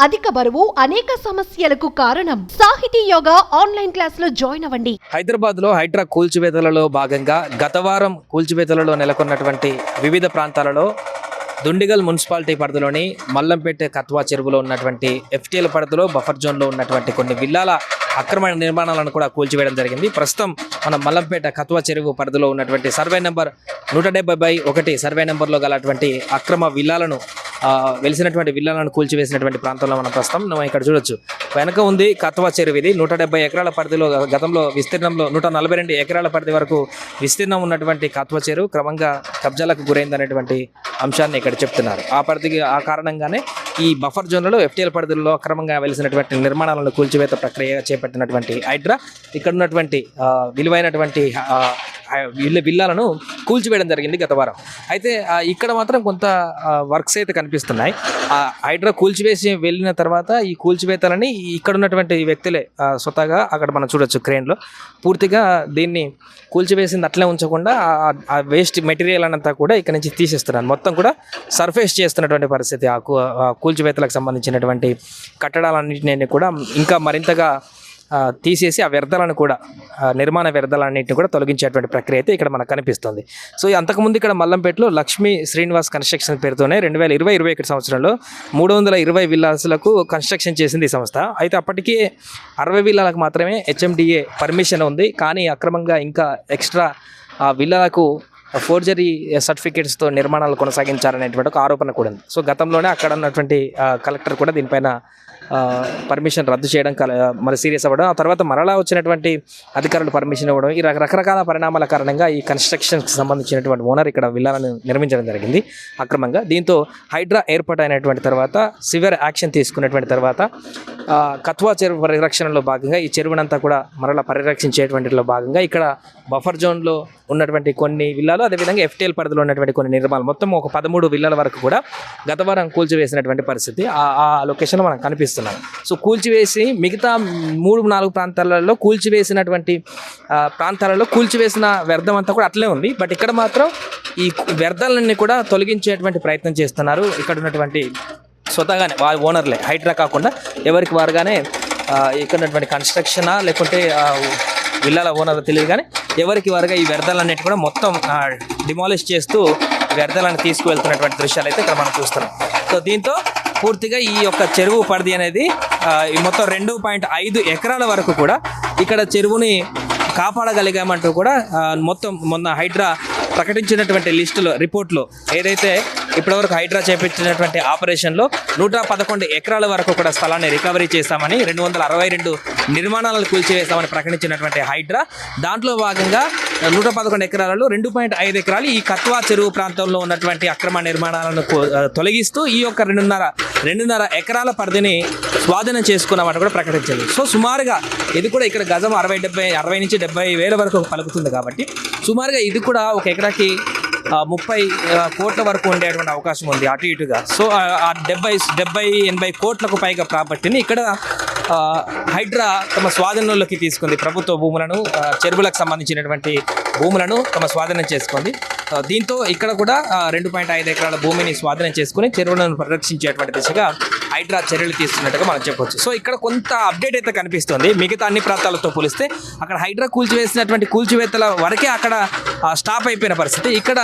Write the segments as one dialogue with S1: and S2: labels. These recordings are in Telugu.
S1: అధిక బరువు అనేక సమస్యలకు కారణం. సాహితీ యోగా ఆన్లైన్ క్లాసులో జాయిన్ అవ్వండి.
S2: హైదరాబాద్ లో హైడ్రా కూల్చివేతలలో భాగంగా గత వారం కూల్చివేతలలో నెలకొన్నటువంటి వివిధ ప్రాంతాలలో దుండిగల్ మున్సిపాలిటీ పరిధిలోని మల్లంపేట కత్వా చెరువులో ఉన్నటువంటి ఎఫ్టీఎల్ పరిధిలో బఫర్ జోన్లో ఉన్నటువంటి కొన్ని విల్లాల అక్రమ నిర్మాణాలను కూడా కూల్చివేయడం జరిగింది. ప్రస్తుతం మన మల్లంపేట కత్వా చెరువు పరిధిలో ఉన్నటువంటి సర్వే నెంబర్ 170/1 సర్వే నెంబర్లో గలటువంటి అక్రమ విల్లాలను వెలిసినటువంటి విల్లాలను కూల్చివేసినటువంటి ప్రాంతంలో మనం ప్రస్తుతం ఇక్కడ చూడొచ్చు. వెనక ఉంది కత్వా చెరువు. ఇది 170 ఎకరాల పరిధిలో గతంలో విస్తీర్ణంలో 142 ఎకరాల పరిధి వరకు విస్తీర్ణం ఉన్నటువంటి కత్వా చెరువు క్రమంగా కబ్జాలకు గురైందనేటువంటి అంశాన్ని ఇక్కడ చెప్తున్నారు. ఆ కారణంగానే ఈ బఫర్ జోన్లలో ఎఫ్టీఎల్ పరిధిలో అక్రమంగా వెలిసినటువంటి నిర్మాణాలను కూల్చివేత ప్రక్రియ చేపట్టినటువంటి హైడ్రా ఇక్కడ ఉన్నటువంటి విలువైనటువంటి విల్లాలను కూల్చివేయడం జరిగింది గత వారం. అయితే ఇక్కడ మాత్రం కొంత వర్క్స్ అయితే కనిపిస్తున్నాయి. హైడ్రా కూల్చివేసి వెళ్ళిన తర్వాత ఈ కూల్చివేతలని ఇక్కడ ఉన్నటువంటి వ్యక్తులే స్వతహాగా అక్కడ మనం చూడొచ్చు క్రేన్లో పూర్తిగా దీన్ని కూల్చివేసింది అట్లే ఉంచకుండా ఆ వేస్ట్ మెటీరియల్ అంతా కూడా ఇక్కడ నుంచి తీసేస్తున్నారు. మొత్తం కూడా సర్ఫేస్ చేస్తున్నటువంటి పరిస్థితి. ఆ కూల్చివేతలకు సంబంధించినటువంటి కట్టడాలన్నింటినీ కూడా ఇంకా మరింతగా తీసేసి ఆ వ్యర్థాలను కూడా నిర్మాణ వ్యర్థాలన్నింటినీ కూడా తొలగించేటువంటి ప్రక్రియ అయితే ఇక్కడ మనకు కనిపిస్తుంది. సో అంతకుముందు ఇక్కడ మల్లంపేటలో లక్ష్మీ శ్రీనివాస్ కన్స్ట్రక్షన్ పేరుతోనే 2020-21 సంవత్సరంలో 320 విల్లాసులకు కన్స్ట్రక్షన్ చేసింది ఈ సంస్థ. అయితే అప్పటికే 60 విల్లాలకు మాత్రమే హెచ్ఎండిఏ పర్మిషన్ ఉంది. కానీ అక్రమంగా ఇంకా ఎక్స్ట్రా విల్లాలకు ఫోర్జరీ సర్టిఫికేట్స్తో నిర్మాణాలు కొనసాగించారనేటువంటి ఒక ఆరోపణ కూడా ఉంది. సో గతంలోనే అక్కడ ఉన్నటువంటి కలెక్టర్ కూడా దీనిపైన పర్మిషన్ రద్దు చేయడం మరి సీరియస్ అవ్వడం, ఆ తర్వాత మరలా వచ్చినటువంటి అధికారులు పర్మిషన్ ఇవ్వడం, ఈ రకరకాల పరిణామాల కారణంగా ఈ కన్స్ట్రక్షన్కి సంబంధించినటువంటి ఓనర్ ఇక్కడ విల్లాలను నిర్మించడం జరిగింది అక్రమంగా. దీంతో హైడ్రా ఏర్పాటు అయినటువంటి తర్వాత సివియర్ యాక్షన్ తీసుకున్నటువంటి తర్వాత కత్వా చెరువు పరిరక్షణలో భాగంగా ఈ చెరువునంతా కూడా మరలా పరిరక్షించేటువంటిలో భాగంగా ఇక్కడ బఫర్ జోన్లో ఉన్నటువంటి కొన్ని విల్లాలు, అదేవిధంగా ఎఫ్టీఎల్ పరిధిలో ఉన్నటువంటి కొన్ని నిర్మాణాలు మొత్తం ఒక 13 విల్లాల వరకు కూడా గత వారం కూల్చివేసినటువంటి పరిస్థితి ఆ లొకేషన్లో మనకు కనిపిస్తున్నాం. సో కూల్చివేసి మిగతా 3-4 ప్రాంతాలలో కూల్చివేసినటువంటి ప్రాంతాలలో కూల్చివేసిన వ్యర్థం అంతా కూడా అట్లే ఉంది. బట్ ఇక్కడ మాత్రం ఈ వ్యర్థాలన్నీ కూడా తొలగించేటువంటి ప్రయత్నం చేస్తున్నారు. ఇక్కడ ఉన్నటువంటి స్వతహాగానే వాళ్ళ ఓనర్లే, హైడ్రా కాకుండా ఎవరికి వారుగానే ఇక్కడ ఉన్నటువంటి కన్స్ట్రక్షనా లేకుంటే విల్లాల ఓనర్ తెలియదు కానీ ఎవరికి వారుగా ఈ వ్యర్థాలన్నిటి కూడా మొత్తం డిమాలిష్ చేస్తూ వ్యర్థాలను తీసుకువెళ్తున్నటువంటి దృశ్యాలు అయితే ఇక్కడ మనం చూస్తున్నాం. సో దీంతో పూర్తిగా ఈ యొక్క చెరువు పరిధి అనేది మొత్తం 2.5 ఎకరాల వరకు కూడా ఇక్కడ చెరువుని కాపాడగలిగామంటూ కూడా మొత్తం మొన్న హైడ్రా ప్రకటించినటువంటి లిస్టులో రిపోర్ట్లో ఏదైతే ఇప్పటివరకు హైడ్రా చేపట్టినటువంటి ఆపరేషన్లో 111 ఎకరాల వరకు కూడా స్థలాన్ని రికవరీ చేస్తామని, 262 నిర్మాణాలను కూల్చివేస్తామని ప్రకటించినటువంటి హైడ్రా దాంట్లో భాగంగా 111 ఎకరాలలో 2.5 ఎకరాలు ఈ కత్వా చెరువు ప్రాంతంలో ఉన్నటువంటి అక్రమ నిర్మాణాలను తొలగిస్తూ ఈ యొక్క 2.5 ఎకరాల పరిధిని స్వాధీనం చేసుకున్నామని కూడా ప్రకటించింది. సో సుమారుగా ఇది కూడా ఇక్కడ గజం 60 నుంచి 70 వేల వరకు పలుకుతుంది కాబట్టి సుమారుగా ఇది కూడా ఒక ఎకరాకి 30 కోట్ల వరకు ఉండేటువంటి అవకాశం ఉంది అటు ఇటుగా. సో ఆ 70-80 కోట్లకు పైగా ప్రాపర్టీని ఇక్కడ హైడ్రా తమ స్వాధీనంలోకి తీసుకుంది. ప్రభుత్వ భూములను, చెరువులకు సంబంధించినటువంటి భూములను తమ స్వాధీనం చేసుకుంది. దీంతో ఇక్కడ కూడా 2.5 ఎకరాల భూమిని స్వాధీనం చేసుకుని చెరువులను పరిరక్షించేటువంటి దిశగా హైడ్రా చర్యలు తీసుకున్నట్టుగా మనం చెప్పవచ్చు. సో ఇక్కడ కొంత అప్డేట్ అయితే కనిపిస్తుంది. మిగతా అన్ని ప్రాంతాలతో పోలిస్తే అక్కడ హైడ్రా కూల్చివేసినటువంటి కూల్చివేతల వరకే అక్కడ స్టాప్ అయిపోయిన పరిస్థితి. ఇక్కడ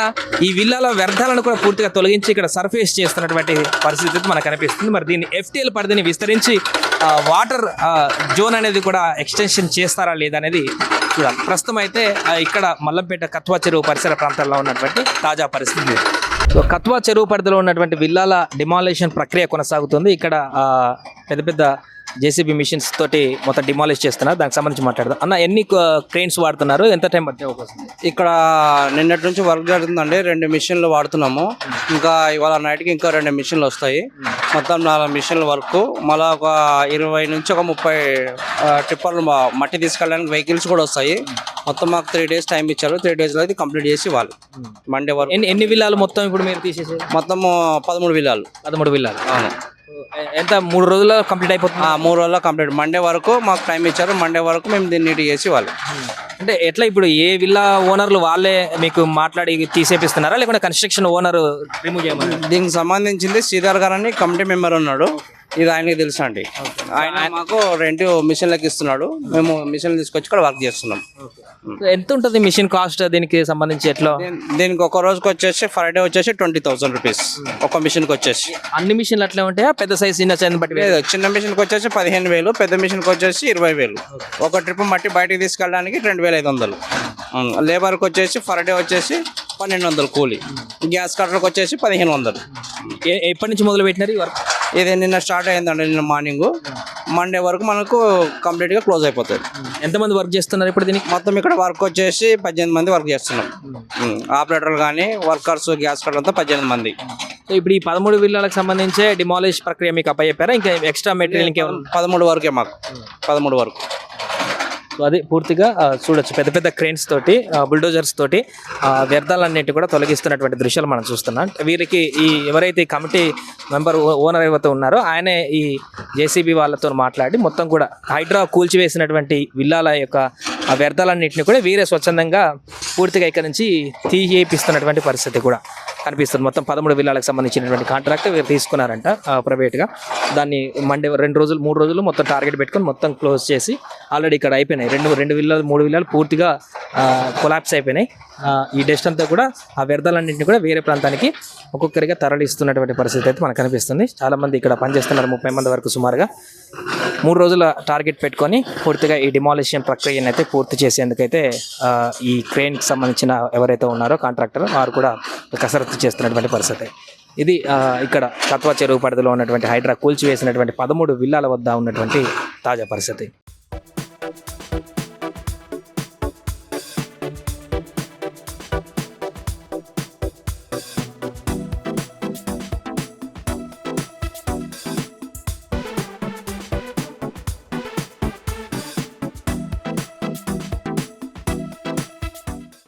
S2: ఈ విల్లాల వ్యర్థాలను కూడా పూర్తిగా తొలగించి ఇక్కడ సర్ఫేస్ చేస్తున్నటువంటి పరిస్థితి మనకు కనిపిస్తుంది. మరి దీన్ని ఎఫ్టీఎల్ పరిధిని విస్తరించి వాటర్ జోన్ అనేది కూడా ఎక్స్టెన్షన్ చేస్తారా లేదా అనేది చూడాలి. ప్రస్తుతం అయితే ఇక్కడ మల్లంపేట కత్వా చెరువు పరిసర ప్రాంతాల్లో ఉన్నటువంటి తాజా పరిస్థితి. సో కత్వా చెరువు పరిధిలో ఉన్నటువంటి విల్లాల డిమాలిషన్ ప్రక్రియ కొనసాగుతుంది. ఇక్కడ పెద్ద పెద్ద జేసీబీ మిషన్స్ తోటి మొత్తం డిమాలిష్ చేస్తున్నారు. దానికి సంబంధించి మాట్లాడదాం. అన్న, ఎన్ని క్రెయిన్స్ వాడుతున్నారు? ఎంత టైం పట్టే అవకాశం?
S3: ఇక్కడ నిన్నటి నుంచి వర్క్ జరుగుతుందండి. 2 మిషన్లు వాడుతున్నాము. ఇంకా ఇవాళ నైట్కి ఇంకా 2 మిషన్లు వస్తాయి. మొత్తం 4 మిషన్ల వర్క్. మళ్ళీ ఒక 20 నుంచి ఒక 30 టిప్పర్లు మట్టి తీసుకెళ్ళడానికి వెహికల్స్ కూడా వస్తాయి. మొత్తం మాకు 3 days టైం ఇచ్చారు. 3 daysలో అయితే కంప్లీట్ చేసి ఇవ్వాలి. మండే వరకు.
S2: ఎన్ని విల్లాలు మొత్తం ఇప్పుడు మీరు తీసేసారు?
S3: మొత్తం 13 విల్లాలు.
S2: 13 విల్లాలు. ఎంత 3 రోజుల్లో కంప్లీట్ అయిపోతుంది?
S3: 3 రోజుల్లో కంప్లీట్. మండే వరకు మాకు టైం ఇచ్చారు. మండే వరకు మేము దీన్ని నీట్ చేసి ఇవ్వాలి.
S2: అంటే ఎట్లా ఇప్పుడు ఏ విల్లా ఓనర్లు వాళ్ళే మీకు మాట్లాడి తీసేపిస్తున్నారా లేకుంటే కన్స్ట్రక్షన్ ఓనర్ రిమూవ్ చేయమని?
S3: దీనికి సంబంధించింది శ్రీధర్ గారు అని కమిటీ మెంబర్ ఉన్నాడు. ఇది ఆయనకి తెలుసు అండి. ఆయన మాకు 2 మిషన్లకి ఇస్తున్నాడు, మేము మిషన్ తీసుకొచ్చి ఇక్కడ వర్క్ చేస్తున్నాం.
S2: ఎంత ఉంటుంది మిషన్ కాస్ట్ దీనికి సంబంధించి ఎట్లా?
S3: దీనికి ఒక రోజుకి వచ్చేసి ఫ్రైడే వచ్చేసి 20,000 రూపీస్ ఒక మిషన్కి వచ్చేసి.
S2: అన్ని మిషన్లు అట్లా ఉంటాయా? పెద్ద సైజ్ చిన్న సైజ్ బట్టి
S3: లేదు, చిన్న మిషన్కి వచ్చేసి 15,000, పెద్ద మిషన్కి వచ్చేసి 20,000. ఒక ట్రిప్ మట్టి బయటికి తీసుకెళ్ళడానికి 2,500. లేబర్కి వచ్చేసి ఫ్రైడే వచ్చేసి 1,200 కూలి, గ్యాస్ కట్టర్కి వచ్చేసి 1,500.
S2: ఎప్పటి నుంచి మొదలు పెట్టినారు ఈ వర్క్?
S3: ఇది నిన్న స్టార్ట్ అయిందండి, నిన్న మార్నింగ్. మండే వరకు మనకు కంప్లీట్గా క్లోజ్ అయిపోతుంది.
S2: ఎంతమంది వర్క్ చేస్తున్నారు ఇప్పుడు దీనికి?
S3: మొత్తం ఇక్కడ వర్క్ వచ్చేసి 18 మంది వర్క్ చేస్తున్నాం. ఆపరేటర్లు కానీ వర్కర్స్ గ్యాస్ కట్టర్ అంతా 18 మంది.
S2: సో ఇప్పుడు ఈ 13 విల్లాలకు సంబంధించి డిమాలిష్ ప్రక్రియ మీకు అప్పచెప్పారా? ఇంకా ఎక్స్ట్రా మెటీరియల్ ఇంకేమన్నా?
S3: 13 వరకే మాకు, 13 వరకు.
S2: సో అది పూర్తిగా చూడొచ్చు, పెద్ద పెద్ద క్రేన్స్ తోటి బుల్డోజర్స్ తోటి వ్యర్థాలన్నింటి కూడా తొలగిస్తున్నటువంటి దృశ్యాలు మనం చూస్తున్నాం. వీరికి ఈ ఎవరైతే కమిటీ మెంబర్ ఓనర్ ఎవరైతే ఉన్నారో ఆయనే ఈ జేసీబీ వాళ్ళతో మాట్లాడి మొత్తం కూడా హైడ్రా కూల్చివేసినటువంటి విల్లాల యొక్క ఆ వ్యర్థాలన్నింటినీ కూడా వీరే స్వచ్ఛందంగా పూర్తిగా ఇక్కడ నుంచి తీయేపిస్తున్నటువంటి పరిస్థితి కూడా కనిపిస్తుంది. మొత్తం 13 విల్లాలకు సంబంధించినటువంటి కాంట్రాక్ట్ వీరు తీసుకున్నారంట ప్రైవేట్గా. దాన్ని మండే 2 రోజులు 3 రోజులు మొత్తం టార్గెట్ పెట్టుకొని మొత్తం క్లోజ్ చేసి ఆల్రెడీ ఇక్కడ అయిపోయినాయి. 2 విల్లాలు 3 విల్లాలు పూర్తిగా కొలాప్స్ అయిపోయినాయి. ఈ డస్ట్ అంతా కూడా ఆ వ్యర్థాలన్నింటినీ కూడా వేరే ప్రాంతానికి ఒక్కొక్కరిగా తరలిస్తున్నటువంటి పరిస్థితి అయితే మనకు కనిపిస్తుంది. చాలామంది ఇక్కడ పనిచేస్తున్నారు, 30 మంది వరకు సుమారుగా. 3 రోజుల టార్గెట్ పెట్టుకొని పూర్తిగా ఈ డిమాలిషన్ ప్రక్రియను అయితే పూర్తి చేసేందుకైతే ఈ క్రేన్కి సంబంధించిన ఎవరైతే ఉన్నారో కాంట్రాక్టర్ వారు కూడా కసరత్తు చేస్తున్నటువంటి పరిస్థితి. ఇది ఇక్కడ కత్వా చెరువు పరిధిలో ఉన్నటువంటి హైడ్రా కూల్చివేసినటువంటి 13 విల్లాల వద్ద ఉన్నటువంటి తాజా పరిస్థితి.